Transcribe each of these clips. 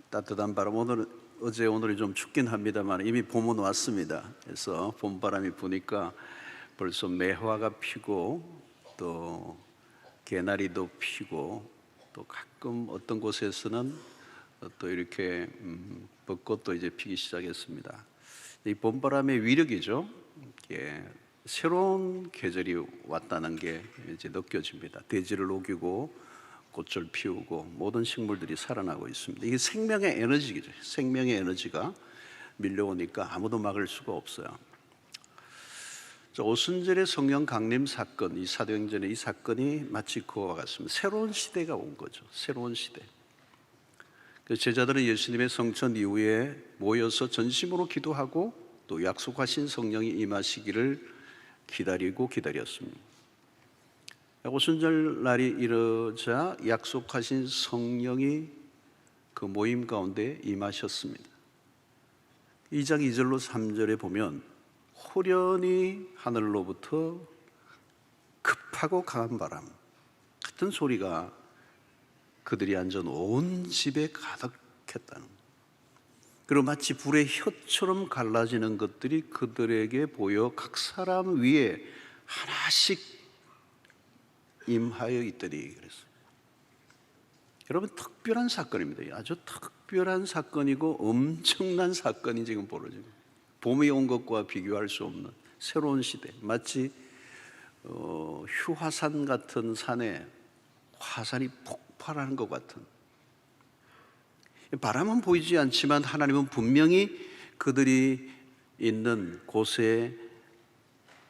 따뜻한 바람, 오늘이 좀 춥긴 합니다만 이미 봄은 왔습니다. 그래서 봄바람이 부니까 벌써 매화가 피고 또 개나리도 피고 또 가끔 어떤 곳에서는 또 이렇게 벚꽃도 이제 피기 시작했습니다. 이 봄바람의 위력이죠. 새로운 계절이 왔다는 게 이제 느껴집니다. 대지를 녹이고 꽃을 피우고 모든 식물들이 살아나고 있습니다. 이게 생명의 에너지죠. 생명의 에너지가 밀려오니까 아무도 막을 수가 없어요. 오순절의 성령 강림 사건, 이 사도행전의 이 사건이 마치 그와 같습니다. 새로운 시대가 온 거죠. 새로운 시대. 제자들은 예수님의 성천 이후에 모여서 전심으로 기도하고 또 약속하신 성령이 임하시기를 기다리고 기다렸습니다. 오순절 날이 이르자 약속하신 성령이 그 모임 가운데 임하셨습니다. 2장 2절로 3절에 보면 호련히 하늘로부터 급하고 강한 바람 같은 소리가 그들이 앉은 온 집에 가득했다는, 그리고 마치 불의 혀처럼 갈라지는 것들이 그들에게 보여 각 사람 위에 하나씩 임하여 있더니 그랬어요. 여러분, 특별한 사건입니다. 아주 특별한 사건이고 엄청난 사건이 지금 벌어지고, 봄이 온 것과 비교할 수 없는 새로운 시대. 마치 휴화산 같은 산에 화산이 폭발하는 것 같은, 바람은 보이지 않지만 하나님은 분명히 그들이 있는 곳에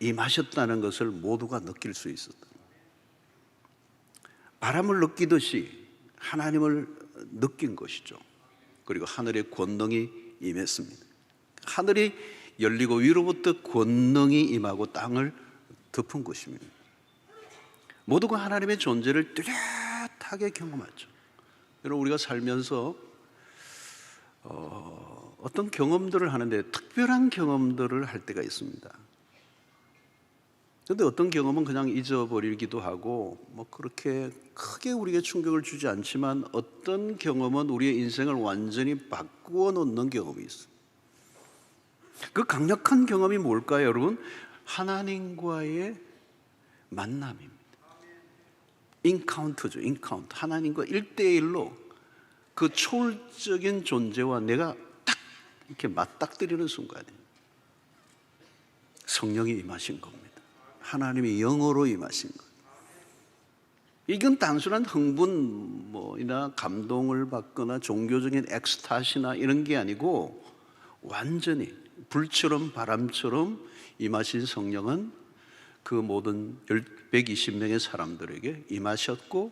임하셨다는 것을 모두가 느낄 수 있었다. 바람을 느끼듯이 하나님을 느낀 것이죠. 그리고 하늘의 권능이 임했습니다. 하늘이 열리고 위로부터 권능이 임하고 땅을 덮은 것입니다. 모두가 하나님의 존재를 뚜렷하게 경험하죠. 여러분, 우리가 살면서 어떤 경험들을 하는데 특별한 경험들을 할 때가 있습니다. 그런데 어떤 경험은 그냥 잊어버리기도 하고 그렇게 크게 우리에게 충격을 주지 않지만, 어떤 경험은 우리의 인생을 완전히 바꾸어 놓는 경험이 있어요. 그 강력한 경험이 뭘까요, 여러분? 하나님과의 만남입니다. 인카운트죠. 인카운트. 하나님과 1대1로 그 초월적인 존재와 내가 딱 이렇게 맞닥뜨리는 순간이에요. 성령이 임하신 겁니다. 하나님의 영으로 임하신 것. 이건 단순한 흥분이나 감동을 받거나 종교적인 엑스타시나 이런 게 아니고, 완전히 불처럼 바람처럼 임하신 성령은 그 모든 120명의 사람들에게 임하셨고,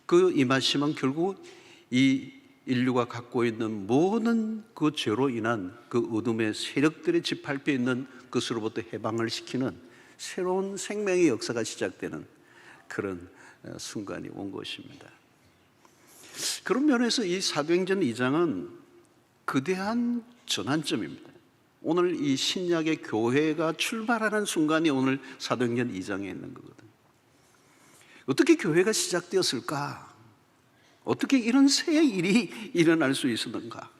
그 임하심은 결국 이 인류가 갖고 있는 모든 그 죄로 인한 그 어둠의 세력들이 짓밟혀 있는 것으로부터 해방을 시키는 새로운 생명의 역사가 시작되는 그런 순간이 온 것입니다. 그런 면에서 이 사도행전 2장은 거대한 전환점입니다. 오늘 이 신약의 교회가 출발하는 순간이 오늘 사도행전 2장에 있는 거거든요. 어떻게 교회가 시작되었을까? 어떻게 이런 새 일이 일어날 수 있었는가?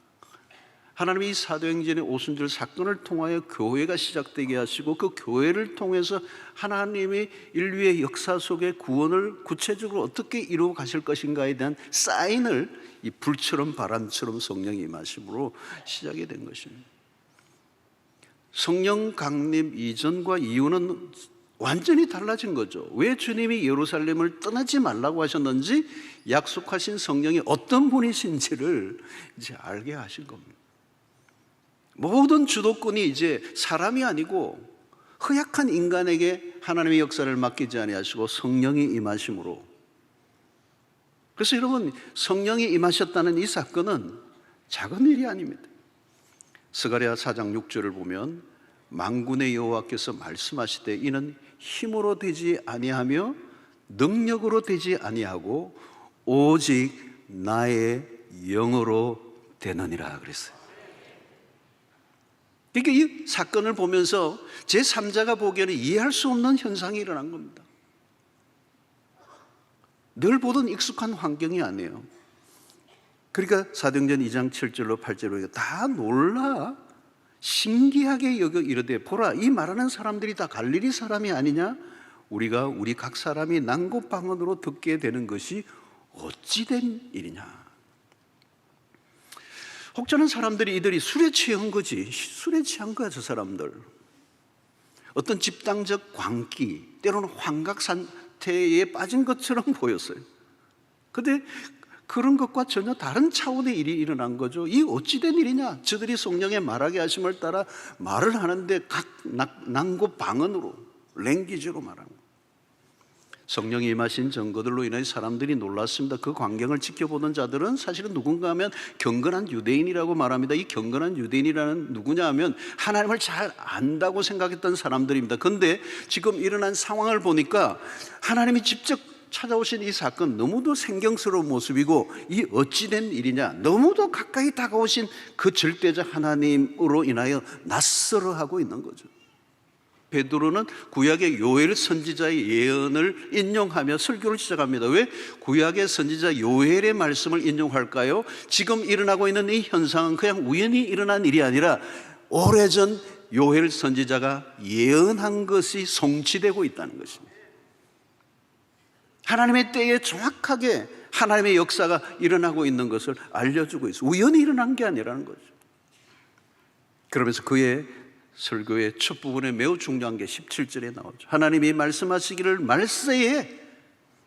하나님이 이 사도행전의 오순절 사건을 통하여 교회가 시작되게 하시고, 그 교회를 통해서 하나님이 인류의 역사 속의 구원을 구체적으로 어떻게 이루어 가실 것인가에 대한 사인을 이 불처럼 바람처럼 성령이 임하심으로 시작이 된 것입니다. 성령 강림 이전과 이후는 완전히 달라진 거죠. 왜 주님이 예루살렘을 떠나지 말라고 하셨는지, 약속하신 성령이 어떤 분이신지를 이제 알게 하신 겁니다. 모든 주도권이 이제 사람이 아니고 허약한 인간에게 하나님의 역사를 맡기지 아니하시고 성령이 임하심으로. 그래서 여러분, 성령이 임하셨다는 이 사건은 작은 일이 아닙니다. 스가랴 4장 6절을 보면 만군의 여호와께서 말씀하시되 이는 힘으로 되지 아니하며 능력으로 되지 아니하고 오직 나의 영으로 되느니라 그랬어요. 그러니까 이 사건을 보면서 제3자가 보기에는 이해할 수 없는 현상이 일어난 겁니다. 늘 보던 익숙한 환경이 아니에요. 그러니까 사도행전 2장 7절로 8절로 다 놀라 신기하게 여겨 이르되 보라 이 말하는 사람들이 다 갈릴리 사람이 아니냐? 우리가 우리 각 사람이 난고방언으로 듣게 되는 것이 어찌 된 일이냐? 혹자는 사람들이 이들이 술에 취한 거지. 술에 취한 거야 저 사람들. 어떤 집단적 광기 때로는 환각 상태에 빠진 것처럼 보였어요. 그런데 그런 것과 전혀 다른 차원의 일이 일어난 거죠. 이 어찌된 일이냐? 저들이 성령의 말하게 하심을 따라 말을 하는데 각 난고방언으로 랭귀지로 말하는 거예요. 성령이 임하신 증거들로 인해 사람들이 놀랐습니다. 그 광경을 지켜보던 자들은 사실은 누군가 하면 경건한 유대인이라고 말합니다. 이 경건한 유대인이라는 누구냐 하면 하나님을 잘 안다고 생각했던 사람들입니다. 그런데 지금 일어난 상황을 보니까 하나님이 직접 찾아오신 이 사건 너무도 생경스러운 모습이고 이 어찌된 일이냐, 너무도 가까이 다가오신 그 절대자 하나님으로 인하여 낯설어하고 있는 거죠. 베드로는 구약의 요엘 선지자의 예언을 인용하며 설교를 시작합니다. 왜 구약의 선지자 요엘의 말씀을 인용할까요? 지금 일어나고 있는 이 현상은 그냥 우연히 일어난 일이 아니라 오래전 요엘 선지자가 예언한 것이 성취되고 있다는 것입니다. 하나님의 때에 정확하게 하나님의 역사가 일어나고 있는 것을 알려주고 있어요. 우연히 일어난 게 아니라는 거죠. 그러면서 그의 설교의 첫 부분에 매우 중요한 게 17절에 나오죠. 하나님이 말씀하시기를 말세에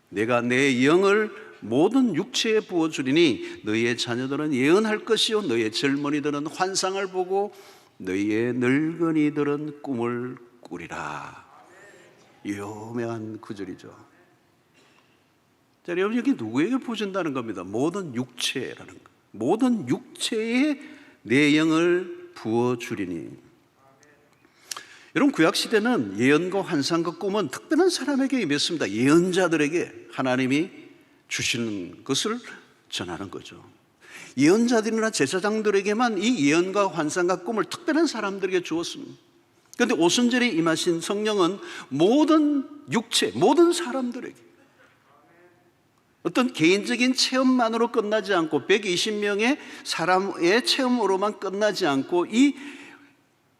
내가 내 영을 모든 육체에 부어주리니 너희의 자녀들은 예언할 것이요 너희의 젊은이들은 환상을 보고 너희의 늙은이들은 꿈을 꾸리라. 유명한 구절이죠. 자, 여러분 여기 누구에게 부어준다는 겁니다. 모든 육체라는 거. 모든 육체에 내 영을 부어주리니. 여러분 구약시대는 예언과 환상과 꿈은 특별한 사람에게 임했습니다. 예언자들에게 하나님이 주시는 것을 전하는 거죠. 예언자들이나 제사장들에게만 이 예언과 환상과 꿈을 특별한 사람들에게 주었습니다. 그런데 오순절에 임하신 성령은 모든 육체, 모든 사람들에게 어떤 개인적인 체험만으로 끝나지 않고 120명의 사람의 체험으로만 끝나지 않고 이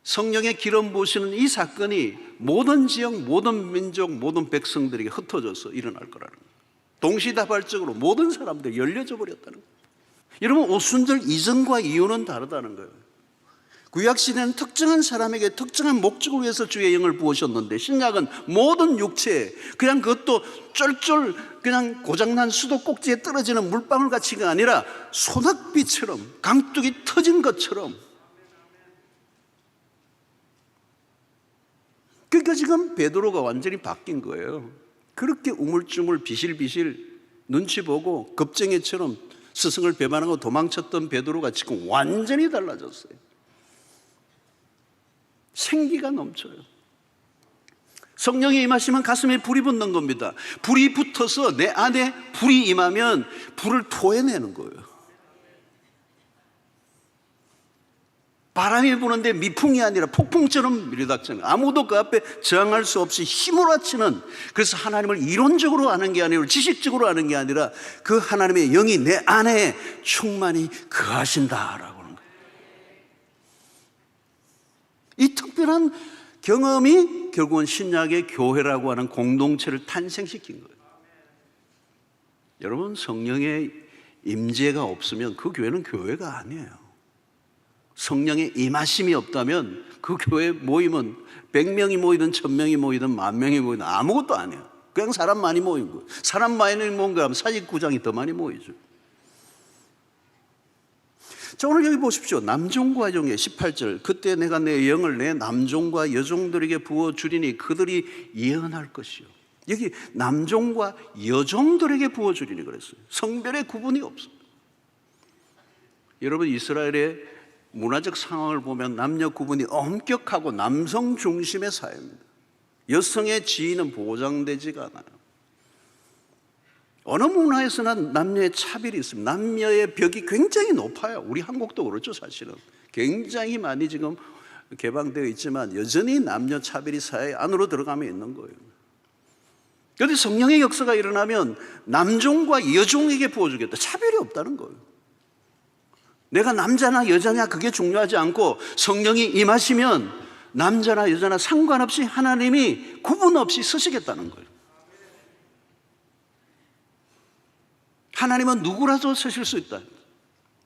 성령의 기름 부으시는 이 사건이 모든 지역, 모든 민족, 모든 백성들에게 흩어져서 일어날 거라는 거예요. 동시다발적으로 모든 사람들이 열려져 버렸다는 거예요. 여러분 오순절 이전과 이후는 다르다는 거예요. 구약시대는 특정한 사람에게 특정한 목적을 위해서 주의 영을 부으셨는데 신약은 모든 육체에 그냥 그것도 쫄쫄 그냥 고장난 수도꼭지에 떨어지는 물방울 같이가 아니라 소낙비처럼 강둑이 터진 것처럼. 그러니까 지금 베드로가 완전히 바뀐 거예요. 그렇게 우물쭈물 비실비실 눈치 보고 겁쟁이처럼 스승을 배반하고 도망쳤던 베드로가 지금 완전히 달라졌어요. 생기가 넘쳐요. 성령이 임하시면 가슴에 불이 붙는 겁니다. 불이 붙어서 내 안에 불이 임하면 불을 토해내는 거예요. 바람이 부는데 미풍이 아니라 폭풍처럼 밀어닥치는, 아무도 그 앞에 저항할 수 없이 휘몰아치는, 그래서 하나님을 이론적으로 아는 게 아니라 지식적으로 아는 게 아니라 그 하나님의 영이 내 안에 충만히 거하신다라고 하는 거예요. 이 특별한 경험이 결국은 신약의 교회라고 하는 공동체를 탄생시킨 거예요. 여러분 성령의 임재가 없으면 그 교회는 교회가 아니에요. 성령의 임하심이 없다면 그 교회 모임은 100명이 모이든 1000명이 모이든 10,000명이 모이든 아무것도 아니에요. 그냥 사람 많이 모인 거예요. 사람 많이 모인 거 하면 사직구장이 더 많이 모이죠. 자, 오늘 여기 보십시오. 남종과 여종의 18절. 그때 내가 내 영을 내 남종과 여종들에게 부어주리니 그들이 예언할 것이요. 여기 남종과 여종들에게 부어주리니 그랬어요. 성별의 구분이 없습니다. 여러분 이스라엘의 문화적 상황을 보면 남녀 구분이 엄격하고 남성 중심의 사회입니다. 여성의 지위는 보장되지가 않아요. 어느 문화에서나 남녀의 차별이 있습니다. 남녀의 벽이 굉장히 높아요. 우리 한국도 그렇죠. 사실은 굉장히 많이 지금 개방되어 있지만 여전히 남녀 차별이 사회 안으로 들어가면 있는 거예요. 그런데 성령의 역사가 일어나면 남종과 여종에게 부어주겠다. 차별이 없다는 거예요. 내가 남자나 여자냐 그게 중요하지 않고 성령이 임하시면 남자나 여자나 상관없이 하나님이 구분 없이 쓰시겠다는 거예요. 하나님은 누구라도 쓰실 수 있다.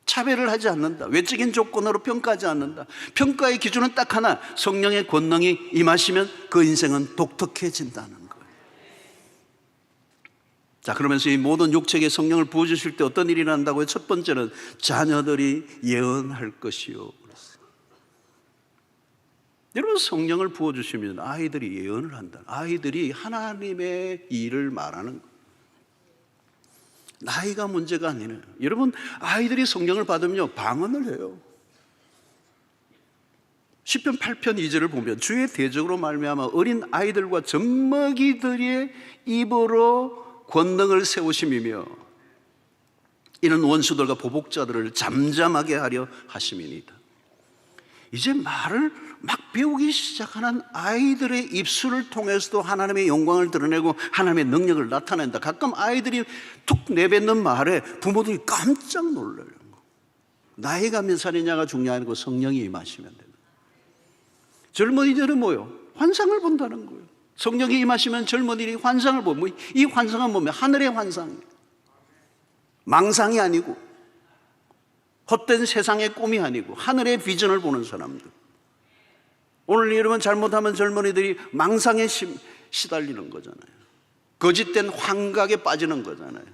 차별을 하지 않는다. 외적인 조건으로 평가하지 않는다. 평가의 기준은 딱 하나, 성령의 권능이 임하시면 그 인생은 독특해진다는 거예요. 자, 그러면서 이 모든 육체에 성령을 부어주실 때 어떤 일이 난다고요? 첫 번째는 자녀들이 예언할 것이요. 여러분, 성령을 부어주시면 아이들이 예언을 한다. 아이들이 하나님의 일을 말하는 거예요. 나이가 문제가 아니에요. 여러분, 아이들이 성령을 받으면 방언을 해요. 시편 8편 2절을 보면 주의 대적으로 말미암아 어린 아이들과 젖먹이들의 입으로 권능을 세우심이며 이는 원수들과 보복자들을 잠잠하게 하려 하심이니이다. 이제 말을 막 배우기 시작하는 아이들의 입술을 통해서도 하나님의 영광을 드러내고 하나님의 능력을 나타낸다. 가끔 아이들이 툭 내뱉는 말에 부모들이 깜짝 놀라요. 나이가 몇 살이냐가 중요한 거, 성령이 임하시면 된다. 젊은이들은 뭐요? 환상을 본다는 거예요. 성령이 임하시면 젊은이들이 환상을 보면, 이 환상은 뭐면 하늘의 환상이에요. 망상이 아니고 헛된 세상의 꿈이 아니고 하늘의 비전을 보는 사람들. 오늘 여러분 잘못하면 젊은이들이 망상에 시달리는 거잖아요. 거짓된 환각에 빠지는 거잖아요.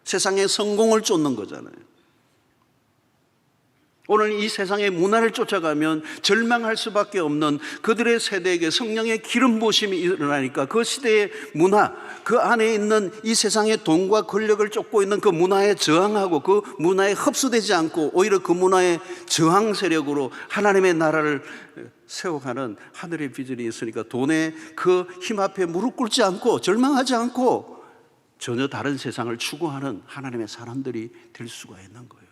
세상의 성공을 쫓는 거잖아요. 오늘 이 세상의 문화를 쫓아가면 절망할 수밖에 없는 그들의 세대에게 성령의 기름 부으심이 일어나니까 그 시대의 문화, 그 안에 있는 이 세상의 돈과 권력을 쫓고 있는 그 문화에 저항하고 그 문화에 흡수되지 않고 오히려 그 문화의 저항 세력으로 하나님의 나라를 세워가는 하늘의 비전이 있으니까 돈의 그 힘 앞에 무릎 꿇지 않고 절망하지 않고 전혀 다른 세상을 추구하는 하나님의 사람들이 될 수가 있는 거예요.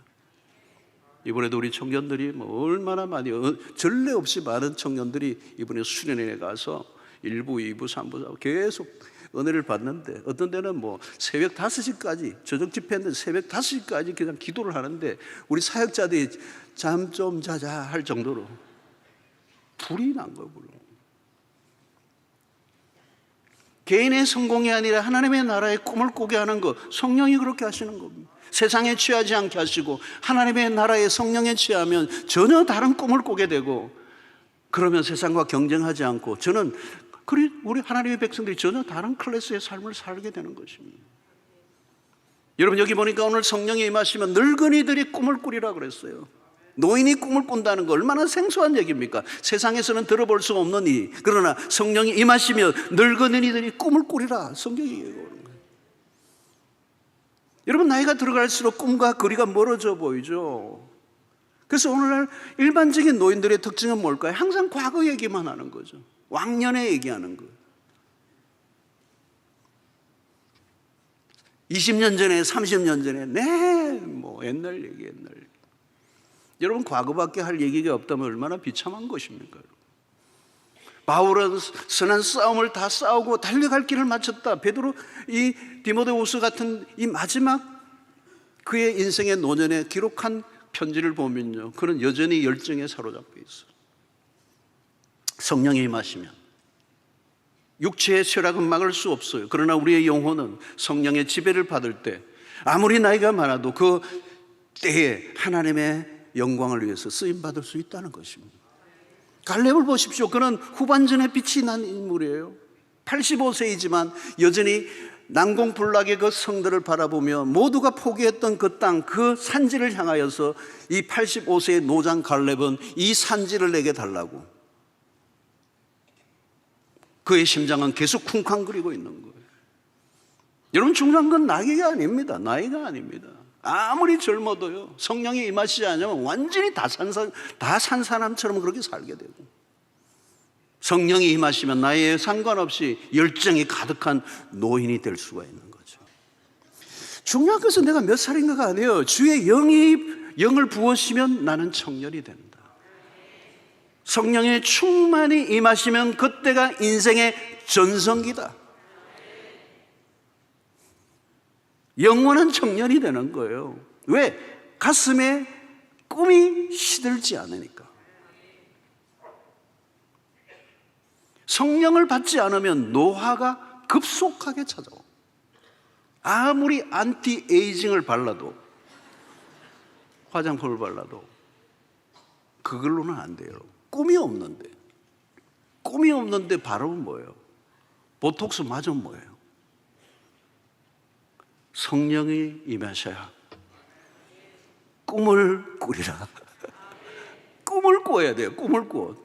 이번에도 우리 청년들이 얼마나 많이, 전례 없이 많은 청년들이 이번에 수련회에 가서 1부, 2부, 3부, 4부 계속 은혜를 받는데 어떤 데는 새벽 5시까지, 저녁 집회인데 새벽 5시까지 그냥 기도를 하는데 우리 사역자들이 잠 좀 자자 할 정도로 불이 난 거예요. 개인의 성공이 아니라 하나님의 나라의 꿈을 꾸게 하는 것, 성령이 그렇게 하시는 겁니다. 세상에 취하지 않게 하시고 하나님의 나라의 성령에 취하면 전혀 다른 꿈을 꾸게 되고, 그러면 세상과 경쟁하지 않고 우리 하나님의 백성들이 전혀 다른 클래스의 삶을 살게 되는 것입니다. 여러분, 여기 보니까 오늘 성령이 임하시면 늙은이들이 꿈을 꾸리라 그랬어요. 노인이 꿈을 꾼다는 거 얼마나 생소한 얘기입니까? 세상에서는 들어볼 수 없는 일. 그러나 성령이 임하시면 늙은이들이 꿈을 꾸리라, 성경이 얘기하는 거예요. 여러분, 나이가 들어갈수록 꿈과 거리가 멀어져 보이죠. 그래서 오늘날 일반적인 노인들의 특징은 뭘까요? 항상 과거 얘기만 하는 거죠. 왕년에 얘기하는 거예요. 20년 전에, 30년 전에, 옛날 얘기. 여러분, 과거밖에 할 얘기가 없다면 얼마나 비참한 것입니까? 바울은 선한 싸움을 다 싸우고 달려갈 길을 마쳤다. 베드로, 이 디모데후서 같은 이 마지막 그의 인생의 노년에 기록한 편지를 보면요, 그는 여전히 열정에 사로잡혀 있어요. 성령이 임하시면 육체의 쇠락은 막을 수 없어요. 그러나 우리의 영혼은 성령의 지배를 받을 때 아무리 나이가 많아도 그 때에 하나님의 영광을 위해서 쓰임받을 수 있다는 것입니다. 갈렙을 보십시오. 그는 후반전에 빛이 난 인물이에요. 85세이지만 여전히 난공불락의 그 성들을 바라보며 모두가 포기했던 그 땅, 그 산지를 향하여서 이 85세의 노장 갈렙은 이 산지를 내게 달라고, 그의 심장은 계속 쿵쾅거리고 있는 거예요. 여러분, 중요한 건 나이가 아닙니다. 나이가 아닙니다. 아무리 젊어도요, 성령이 임하시지 않으면 완전히 다 산 사람처럼 그렇게 살게 되고, 성령이 임하시면 나이에 상관없이 열정이 가득한 노인이 될 수가 있는 거죠. 중요한 것은 내가 몇 살인가가 아니에요. 주의 영을 부으시면 나는 청년이 된다. 성령의 충만히 임하시면 그때가 인생의 전성기다. 영원한 청년이 되는 거예요. 왜? 가슴에 꿈이 시들지 않으니까. 성령을 받지 않으면 노화가 급속하게 찾아오. 아무리 안티에이징을 발라도, 화장품을 발라도 그걸로는 안 돼요. 꿈이 없는데 바르면 뭐예요? 보톡스 맞으면 뭐예요? 성령이 임하셔야 꿈을 꾸리라. 꿈을 꿔야 돼요. 꿈을 꿔.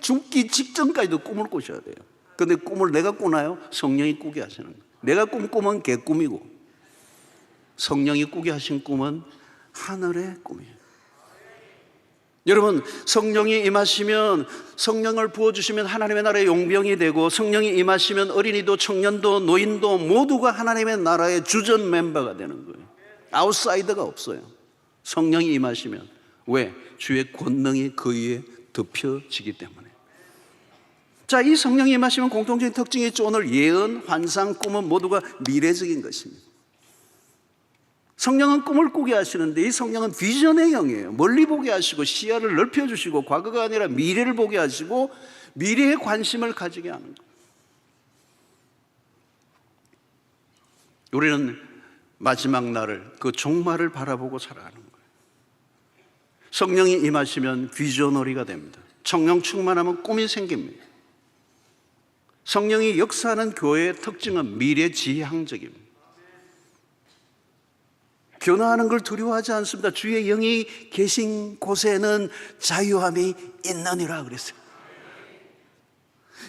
죽기 직전까지도 꿈을 꾸셔야 돼요. 근데 꿈을 내가 꾸나요? 성령이 꾸게 하시는 거예요. 내가 꿈꾸면 개꿈이고, 성령이 꾸게 하신 꿈은 하늘의 꿈이에요. 여러분, 성령이 임하시면, 성령을 부어주시면 하나님의 나라의 용병이 되고, 성령이 임하시면 어린이도 청년도 노인도 모두가 하나님의 나라의 주전 멤버가 되는 거예요. 아웃사이더가 없어요. 성령이 임하시면. 왜? 주의 권능이 그 위에 덮여지기 때문에. 자, 이 성령이 임하시면 공통적인 특징이 있죠. 오늘 예언, 환상, 꿈은 모두가 미래적인 것입니다. 성령은 꿈을 꾸게 하시는데, 이 성령은 비전의 영이에요. 멀리 보게 하시고 시야를 넓혀주시고, 과거가 아니라 미래를 보게 하시고 미래에 관심을 가지게 하는 거예요. 우리는 마지막 날을, 그 종말을 바라보고 살아가는 거예요. 성령이 임하시면 비전너리가 됩니다. 성령 충만하면 꿈이 생깁니다. 성령이 역사하는 교회의 특징은 미래지향적입니다. 변화하는 걸 두려워하지 않습니다. 주의 영이 계신 곳에는 자유함이 있느니라 그랬어요.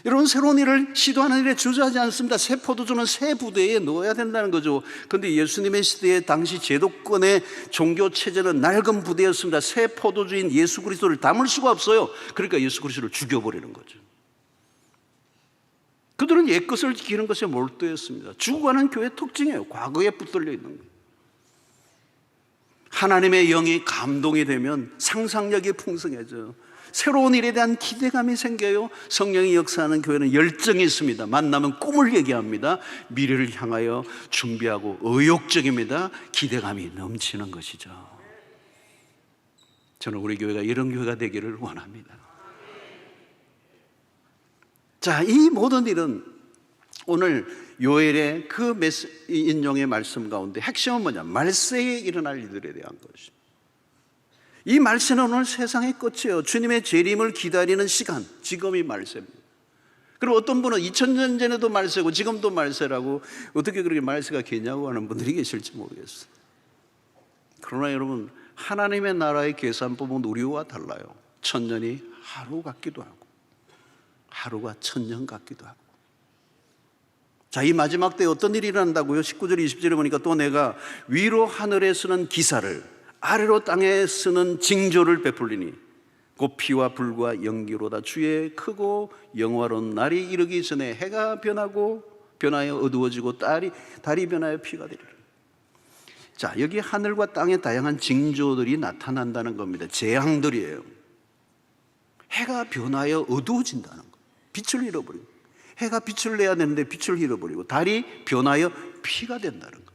여러분, 새로운 일을 시도하는 일에 주저하지 않습니다. 새 포도주는 새 부대에 넣어야 된다는 거죠. 그런데 예수님의 시대에 당시 제도권의 종교 체제는 낡은 부대였습니다. 새 포도주인 예수 그리스도를 담을 수가 없어요. 그러니까 예수 그리스도를 죽여버리는 거죠. 그들은 옛것을 지키는 것에 몰두했습니다. 죽어가는 교회의 특징이에요. 과거에 붙들려 있는 거예요. 하나님의 영이 감동이 되면 상상력이 풍성해져요. 새로운 일에 대한 기대감이 생겨요. 성령이 역사하는 교회는 열정이 있습니다. 만나면 꿈을 얘기합니다. 미래를 향하여 준비하고 의욕적입니다. 기대감이 넘치는 것이죠. 저는 우리 교회가 이런 교회가 되기를 원합니다. 자, 이 모든 일은 오늘 요엘의 그 인용의 말씀 가운데 핵심은 뭐냐? 말세에 일어날 일들에 대한 것입니다. 이 말세는 오늘 세상의 끝이에요. 주님의 재림을 기다리는 시간, 지금이 말세입니다. 그리고 어떤 분은 2000년 전에도 말세고 지금도 말세라고, 어떻게 그렇게 말세가 되냐고 하는 분들이 계실지 모르겠어요. 그러나 여러분, 하나님의 나라의 계산법은 우리와 달라요. 1000년이 하루 같기도 하고 하루가 1000년 같기도 하고. 자, 이 마지막 때에 어떤 일이 일어난다고요? 19절 20절에 보니까 또 내가 위로 하늘에 쓰는 기사를 아래로 땅에 쓰는 징조를 베풀리니 곧 피와 불과 연기로다. 주의 크고 영화로운 날이 이르기 전에 해가 변하여 어두워지고 달이 변하여 피가 되리라. 자, 여기 하늘과 땅의 다양한 징조들이 나타난다는 겁니다. 재앙들이에요. 해가 변하여 어두워진다는 거, 빛을 잃어버리고, 해가 빛을 내야 되는데 빛을 잃어버리고, 달이 변하여 피가 된다는 거.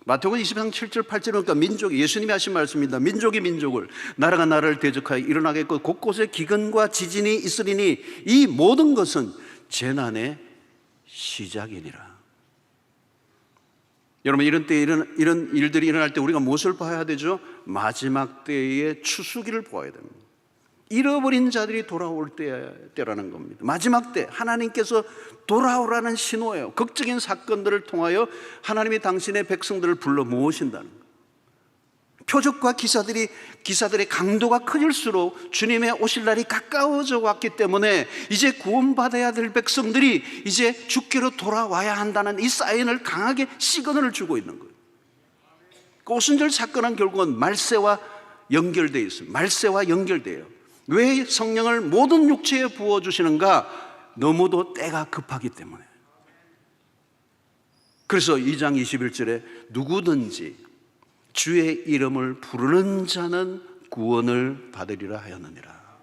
마태복음 23장 7절 8절 보니까 민족이, 예수님이 하신 말씀입니다. 민족이 민족을, 나라가 나라를 대적하여 일어나겠고 곳곳에 기근과 지진이 있으리니 이 모든 것은 재난의 시작이니라. 여러분, 이런 때에 이런 일들이 일어날 때 우리가 무엇을 봐야 되죠? 마지막 때의 추수기를 보아야 됩니다. 잃어버린 자들이 돌아올 때라는 겁니다. 마지막 때 하나님께서 돌아오라는 신호예요. 극적인 사건들을 통하여 하나님이 당신의 백성들을 불러 모으신다는 거예요. 표적과 기사들의 강도가 커질수록 주님의 오실 날이 가까워져 왔기 때문에 이제 구원받아야 될 백성들이 이제 주께로 돌아와야 한다는 이 사인을 강하게 시그널을 주고 있는 거예요. 그 오순절 사건은 결국은 말세와 연결되어 있습니다. 말세와 연결돼요. 왜 성령을 모든 육체에 부어주시는가? 너무도 때가 급하기 때문에. 그래서 2장 21절에 누구든지 주의 이름을 부르는 자는 구원을 받으리라 하였느니라.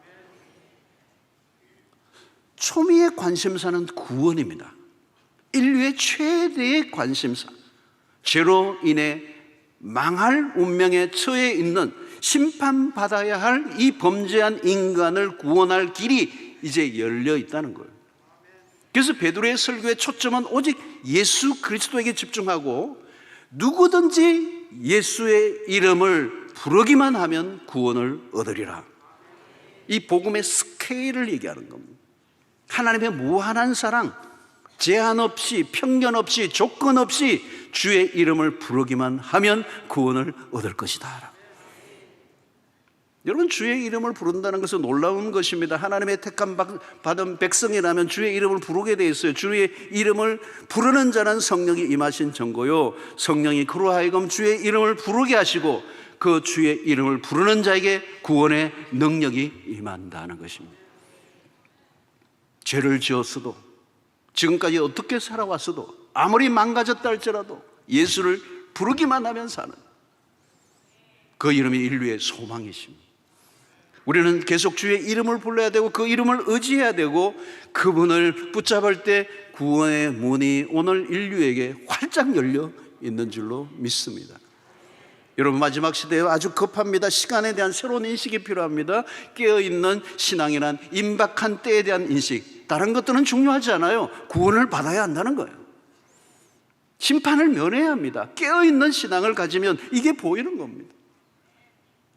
초미의 관심사는 구원입니다. 인류의 최대의 관심사. 죄로 인해 망할 운명에 처해 있는 심판받아야 할 이 범죄한 인간을 구원할 길이 이제 열려 있다는 거예요. 그래서 베드로의 설교의 초점은 오직 예수 그리스도에게 집중하고 누구든지 예수의 이름을 부르기만 하면 구원을 얻으리라. 이 복음의 스케일을 얘기하는 겁니다. 하나님의 무한한 사랑, 제한 없이, 편견 없이, 조건 없이 주의 이름을 부르기만 하면 구원을 얻을 것이다. 여러분, 주의 이름을 부른다는 것은 놀라운 것입니다. 하나님의 택함 받은 백성이라면 주의 이름을 부르게 되어 있어요. 주의 이름을 부르는 자는 성령이 임하신 증거요, 성령이 그로 하여금 주의 이름을 부르게 하시고 그 주의 이름을 부르는 자에게 구원의 능력이 임한다는 것입니다. 죄를 지었어도, 지금까지 어떻게 살아왔어도, 아무리 망가졌다 할지라도 예수를 부르기만 하면 사는, 그 이름이 인류의 소망이십니다. 우리는 계속 주의 이름을 불러야 되고 그 이름을 의지해야 되고 그분을 붙잡을 때 구원의 문이 오늘 인류에게 활짝 열려 있는 줄로 믿습니다. 여러분, 마지막 시대에 아주 급합니다. 시간에 대한 새로운 인식이 필요합니다. 깨어있는 신앙이란 임박한 때에 대한 인식, 다른 것들은 중요하지 않아요. 구원을 받아야 한다는 거예요. 심판을 면해야 합니다. 깨어있는 신앙을 가지면 이게 보이는 겁니다.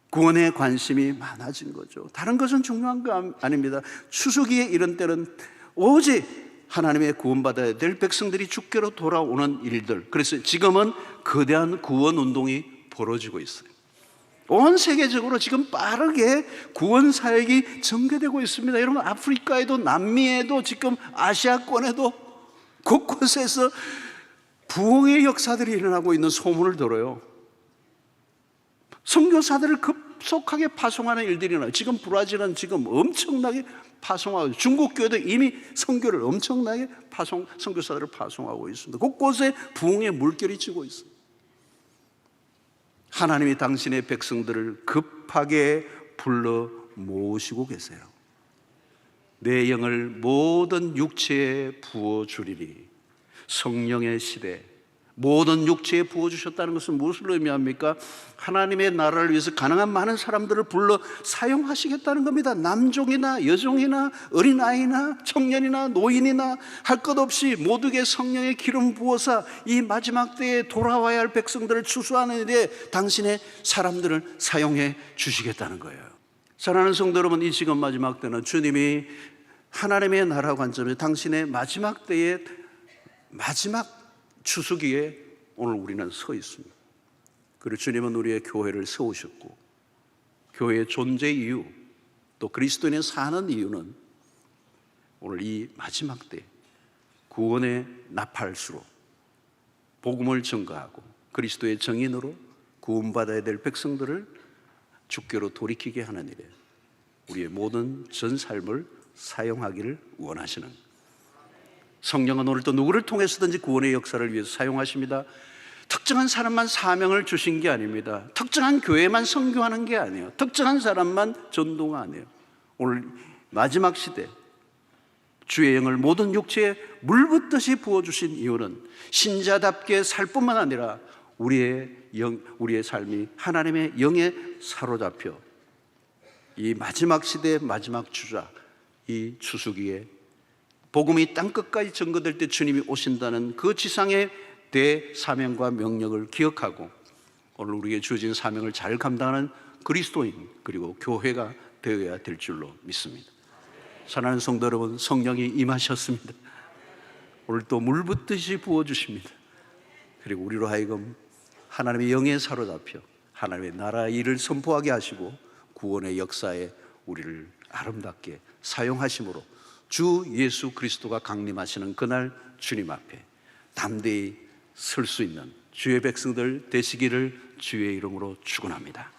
구원에 관심이 많아진 거죠. 다른 것은 중요한 거 아닙니다. 추수기에 이런 때는 오직 하나님의 구원받아야 될 백성들이 주께로 돌아오는 일들, 그래서 지금은 거대한 구원 운동이 벌어지고 있어요. 온 세계적으로 지금 빠르게 구원 사역이 전개되고 있습니다. 여러분, 아프리카에도 남미에도 지금 아시아권에도 곳곳에서 부흥의 역사들이 일어나고 있는 소문을 들어요. 선교사들을 급속하게 파송하는 일들이 일어나요. 지금 브라질은 지금 엄청나게 파송하고, 중국 교회도 이미 선교를 엄청나게 선교사들을 파송하고 있습니다. 곳곳에 부흥의 물결이 치고 있습니다. 하나님이 당신의 백성들을 급하게 불러 모으시고 계세요. 내 영을 모든 육체에 부어주리니. 성령의 시대, 모든 육체에 부어주셨다는 것은 무엇을 의미합니까? 하나님의 나라를 위해서 가능한 많은 사람들을 불러 사용하시겠다는 겁니다. 남종이나 여종이나 어린아이나 청년이나 노인이나 할 것 없이 모두에게 성령의 기름 부어서 이 마지막 때에 돌아와야 할 백성들을 추수하는 일에 당신의 사람들을 사용해 주시겠다는 거예요. 사랑하는 성도 여러분, 이 지금 마지막 때는 주님이 하나님의 나라 관점에서 당신의 마지막 때의 마지막 추수기에 오늘 우리는 서 있습니다. 그리고 주님은 우리의 교회를 세우셨고, 교회의 존재 이유, 또 그리스도인의 사는 이유는 오늘 이 마지막 때 구원의 나팔수로 복음을 전가하고 그리스도의 정인으로 구원받아야 될 백성들을 주께로 돌이키게 하는 일에 우리의 모든 전 삶을 사용하기를 원하시는, 성령은 오늘 또 누구를 통해서든지 구원의 역사를 위해서 사용하십니다. 특정한 사람만 사명을 주신 게 아닙니다. 특정한 교회만 선교하는 게 아니에요. 특정한 사람만 전도가 아니에요. 오늘 마지막 시대 주의 영을 모든 육체에 물붓듯이 부어주신 이유는 신자답게 살 뿐만 아니라 우리의 삶이 하나님의 영에 사로잡혀 이 마지막 시대의 마지막 주자, 이 추수기에 복음이 땅끝까지 전거될 때 주님이 오신다는 그 지상의 대사명과 명령을 기억하고 오늘 우리에게 주어진 사명을 잘 감당하는 그리스도인, 그리고 교회가 되어야 될 줄로 믿습니다. 사랑하는 성도 여러분, 성령이 임하셨습니다. 오늘 또 물붓듯이 부어주십니다. 그리고 우리로 하여금 하나님의 영에 사로잡혀 하나님의 나라의 일을 선포하게 하시고 구원의 역사에 우리를 아름답게 사용하심으로 주 예수 그리스도가 강림하시는 그날 주님 앞에 담대히 설 수 있는 주의 백성들 되시기를 주의 이름으로 축원합니다.